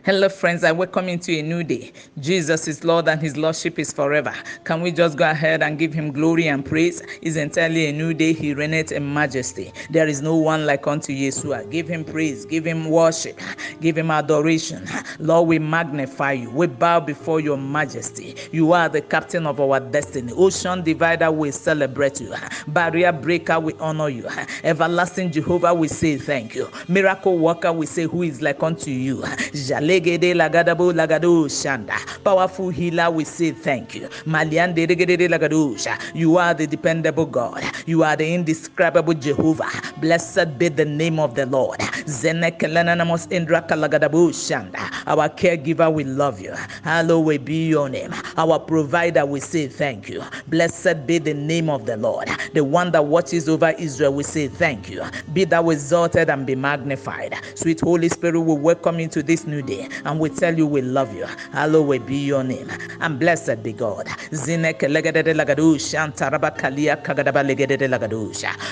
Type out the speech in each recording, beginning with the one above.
Hello, friends. I welcome you to a new day. Jesus is Lord and His Lordship is forever. Can we just go ahead and give Him glory and praise? It's entirely a new day. He reigneth in majesty. There is no one like unto Yeshua. Give Him praise. Give Him worship. Give Him adoration. Lord, we magnify you. We bow before your majesty. You are the captain of our destiny. Ocean divider, we celebrate you. Barrier breaker, we honor you. Everlasting Jehovah, we say thank you. Miracle worker, we say who is like unto you. Legede lagadabo lagado shanda. Powerful healer, we say thank you. Maliande regede lagadosha. You are the dependable God. You are the indescribable Jehovah. Blessed be the name of the Lord. Zenekelenanamos indraka lagadabo shanda. Our caregiver, we love you. Hallowed be your name. Our provider, we say thank you. Blessed be the name of the Lord. The one that watches over Israel, we say thank you. Be thou exalted and be magnified. Sweet Holy Spirit, we welcome you to this new day. And we tell you we love you. Hallowed be your name. And blessed be God.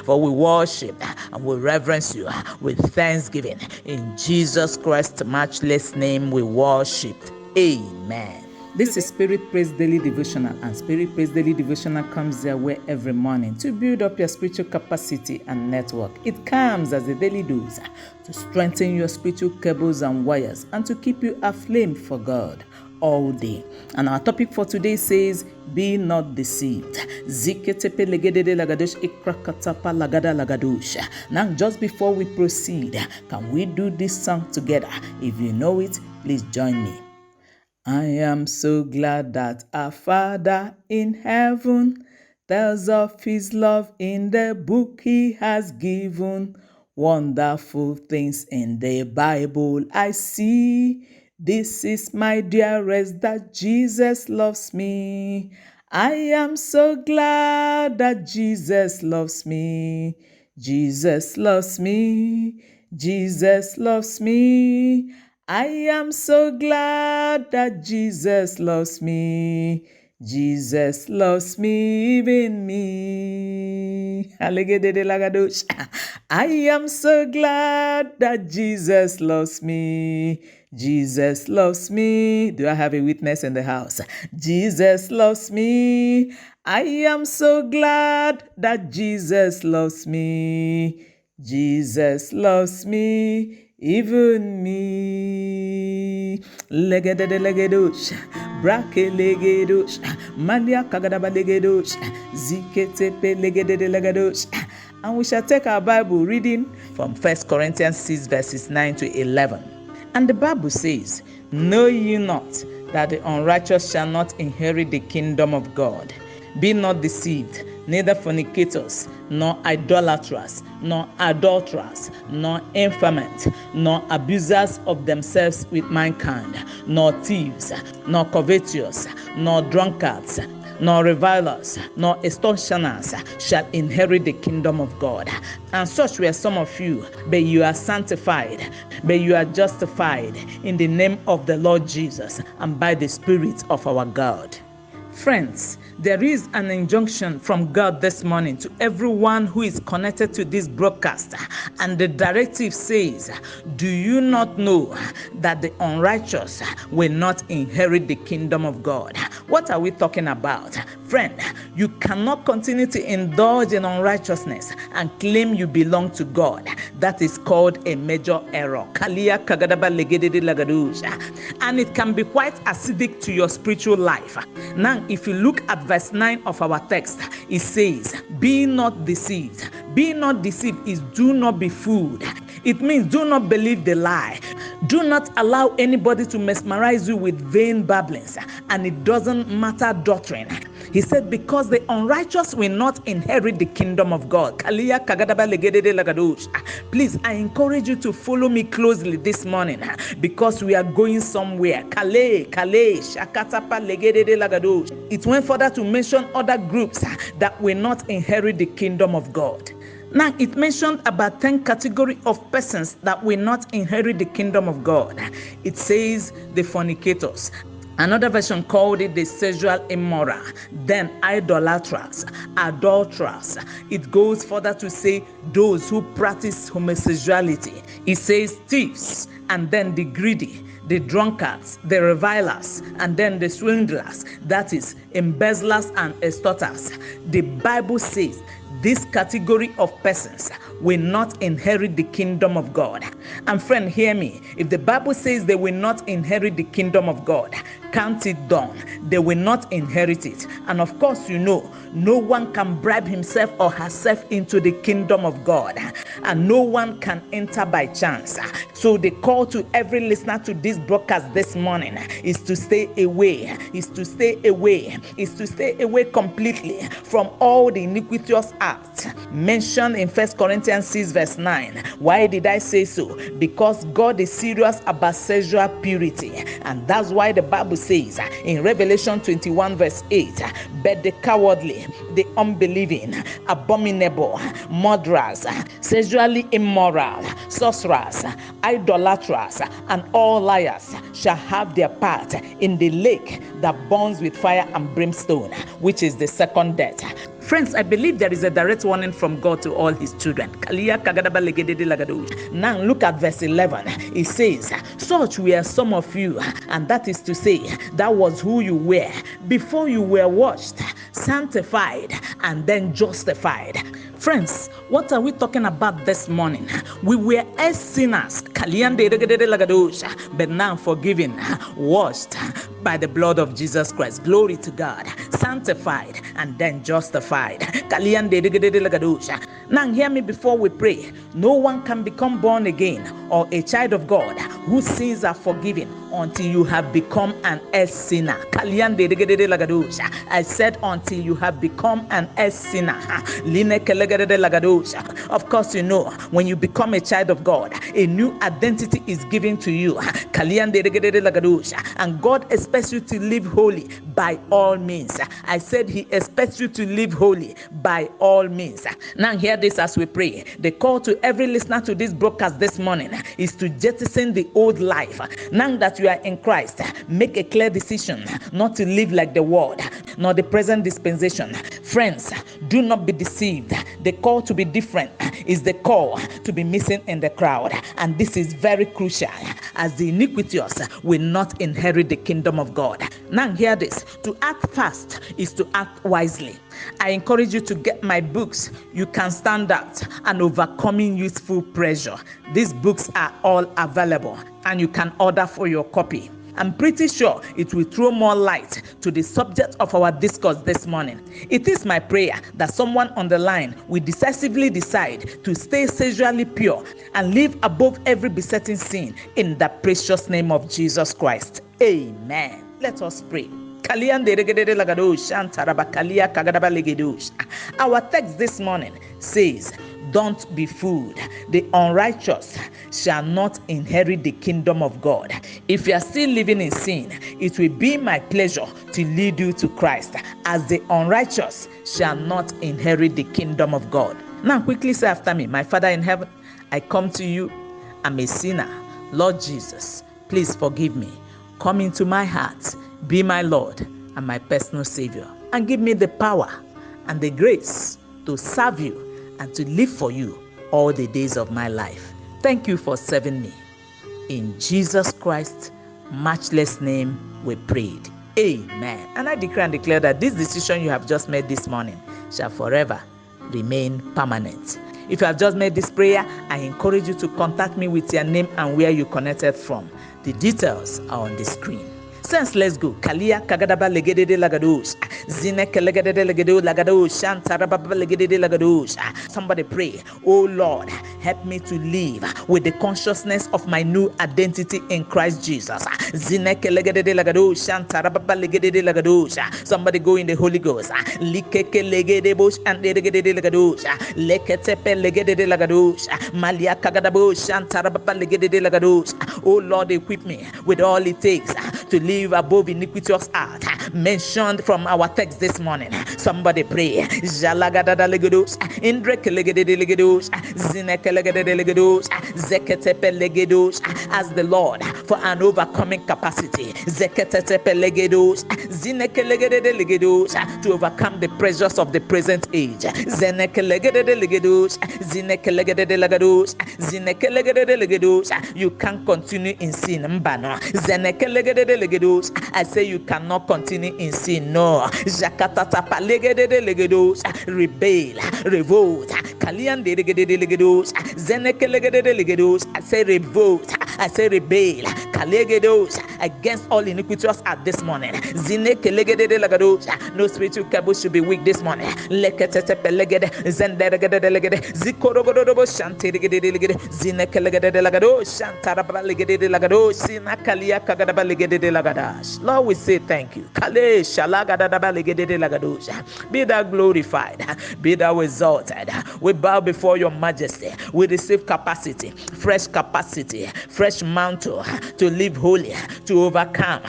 For we worship and we reverence you with thanksgiving. In Jesus Christ's matchless name we worship. Amen. This is Spirit Praise Daily Devotional, and Spirit Praise Daily Devotional comes their way every morning to build up your spiritual capacity and network. It comes as a daily dose to strengthen your spiritual cables and wires and to keep you aflame for God all day. And our topic for today says, be not deceived. Now, just before we proceed, can we do this song together? If you know it, please join me. I am so glad that our Father in heaven tells of His love in the book He has given. Wonderful things in the Bible I see. This is my dearest, that Jesus loves me. I am so glad that Jesus loves me. Jesus loves me. Jesus loves me. I am so glad that Jesus loves me. Jesus loves me, even me. I am so glad that Jesus loves me. Jesus loves me. Do I have a witness in the house? Jesus loves me. I am so glad that Jesus loves me. Jesus loves me. Even me. Legede legedosh, brake legedosh, malia kagadaba legedosh, ziketepe legede legedosh. And we shall take our Bible reading from 1 Corinthians 6 verses 9 to 11. And the Bible says, know ye not that the unrighteous shall not inherit the kingdom of God? Be not deceived, neither fornicators, nor idolaters, nor adulterers, nor infamous, nor abusers of themselves with mankind, nor thieves, nor covetous, nor drunkards, nor revilers, nor extortioners shall inherit the kingdom of God. And such were some of you, but you are sanctified, but you are justified in the name of the Lord Jesus and by the Spirit of our God. Friends, there is an injunction from God this morning to everyone who is connected to this broadcast. And the directive says, do you not know that the unrighteous will not inherit the kingdom of God? What are we talking about? Friend, you cannot continue to indulge in unrighteousness and claim you belong to God. That is called a major error. And it can be quite acidic to your spiritual life. Now, if you look at verse 9 of our text, it says, be not deceived. Be not deceived is do not be fooled. It means do not believe the lie. Do not allow anybody to mesmerize you with vain babblings, and it doesn't matter doctrine. He said, because the unrighteous will not inherit the kingdom of God. Please, I encourage you to follow me closely this morning because we are going somewhere. It went further to mention other groups that will not inherit the kingdom of God. Now, it mentioned about 10 categories of persons that will not inherit the kingdom of God. It says the fornicators. Another version called it the sexual immoral, then idolaters, adulterers. It goes further to say those who practice homosexuality. It says thieves, and then the greedy, the drunkards, the revilers, and then the swindlers, that is, embezzlers and extorters. The Bible says this category of persons will not inherit the kingdom of God. And friend, hear me. If the Bible says they will not inherit the kingdom of God, count it done. They will not inherit it. And of course, you know, no one can bribe himself or herself into the kingdom of God. And no one can enter by chance. So the call to every listener to this broadcast this morning is to stay away, is to stay away, is to stay away completely from all the iniquitous acts mentioned in 1 Corinthians 6 verse 9. Why did I say so? Because God is serious about sexual purity. And that's why the Bible says in Revelation 21 verse 8, but the cowardly, the unbelieving, abominable, murderers, sexually immoral, sorcerers, idolaters, and all liars shall have their part in the lake that burns with fire and brimstone, which is the second death. Friends, I believe there is a direct warning from God to all his children. Now look at verse 11. It says, such were some of you, and that is to say, that was who you were before you were washed, sanctified, and then justified. Friends, what are we talking about this morning? We were as sinners, but now forgiven, washed by the blood of Jesus Christ. Glory to God. Sanctified and then justified. Now hear me before we pray. No one can become born again or a child of God whose sins are forgiven until you have become an ex-sinner. I said until you have become an ex-sinner. Of course, you know, when you become a child of God, a new identity is given to you. And God expects you to live holy by all means. I said he expects you to live holy by all means. Now hear this as we pray. The call to every listener to this broadcast this morning is to jettison the old life. Now that you are in Christ, make a clear decision not to live like the world, nor the present dispensation. Friends, do not be deceived. The call to be different is the call to be missing in the crowd. And this is very crucial, as the iniquitous will not inherit the kingdom of God. Now hear this. To act fast is to act wisely. I encourage you to get my books, You Can Stand Out and Overcoming Youthful Pressure. These books are all available and you can order for your copy. I'm pretty sure it will throw more light to the subject of our discourse this morning. It is my prayer that someone on the line will decisively decide to stay sexually pure and live above every besetting sin in the precious name of Jesus Christ. Amen. Let us pray. Our text this morning says, don't be fooled. The unrighteous shall not inherit the kingdom of God. If you are still living in sin, it will be my pleasure to lead you to Christ, as the unrighteous shall not inherit the kingdom of God. Now quickly say after me, my Father in heaven, I come to you. I'm a sinner. Lord Jesus, please forgive me. Come into my heart. Be my Lord and my personal Savior, and give me the power and the grace to serve you and to live for you all the days of my life. Thank you for serving me. In Jesus Christ's matchless name we prayed. Amen. And I declare and declare that this decision you have just made this morning shall forever remain permanent. If you have just made this prayer, I encourage you to contact me with your name and where you connected from. The details are on the screen. Since let's go. Kalia kagadaba legede lagadosh. Zine kelegede legedo lagadosh. Shantarababa legede lagadosh. Somebody pray. Oh Lord, help me to live with the consciousness of my new identity in Christ Jesus. Zine kelegede lagadosh. Shantarababa legede lagadosh. Somebody go in the Holy Ghost. Likeke legede bosh and legede lagadosh. Leketepe legede lagadosh. Malia kagadabosh. Shantarababa legede lagadosh. Oh Lord, equip me with all it takes to live above iniquitous art mentioned from our text this morning. Somebody pray. Jalagadada legedos, Indrek legedos, Zinek legedos, Zeketepe legedos. As the Lord for an overcoming capacity. Zeketetepelegedos, zinekelegedelegedos, to overcome the pressures of the present age. Zenekelegedelegedos, zinekelegedelegedos, zinekelegedelegedos. You can't continue in sin. Mbano. Zenekelegedelegedos. I say you cannot continue in sin. No. Jakatatapalegedelegedos. Rebel, revolt. Kaliandelegedelegedos. Zenekelegedelegedos. I say revolt. I say rebel. Kalegedos against all iniquities at this morning. Zinekelegedelegedos. No spiritual cable should be weak this morning. Leketetepelegede. Zenderegedegede. Zikorogodobo shanteregedegede. Zinekelegedelegado. Shantarabalegedegado. Sinakalia kagadabalegedegadash. Lord, we say thank you. Kale shalagadabalegedegadash. Be thou glorified. Be thou exalted. We bow before your majesty. We receive capacity, fresh mantle to live holy, to overcome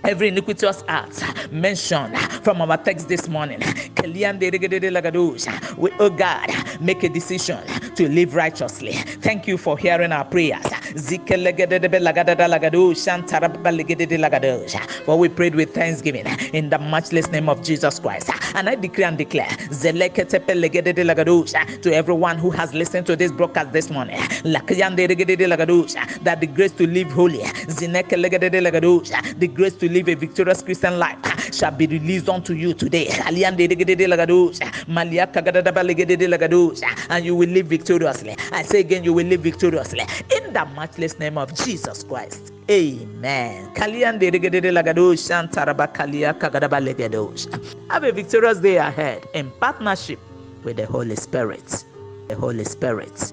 every iniquitous act mentioned from our text this morning. We, oh God, make a decision to live righteously. Thank you for hearing our prayers. For we prayed with thanksgiving in the matchless name of Jesus Christ. And I decree and declare to everyone who has listened to this broadcast this morning that the grace to live holy, the grace to live a victorious Christian life shall be released unto you today. And you will live victoriously. I say again, you will live victoriously in the matchless name of Jesus Christ. Amen. Have a victorious day ahead in partnership with the Holy Spirit. The Holy Spirit.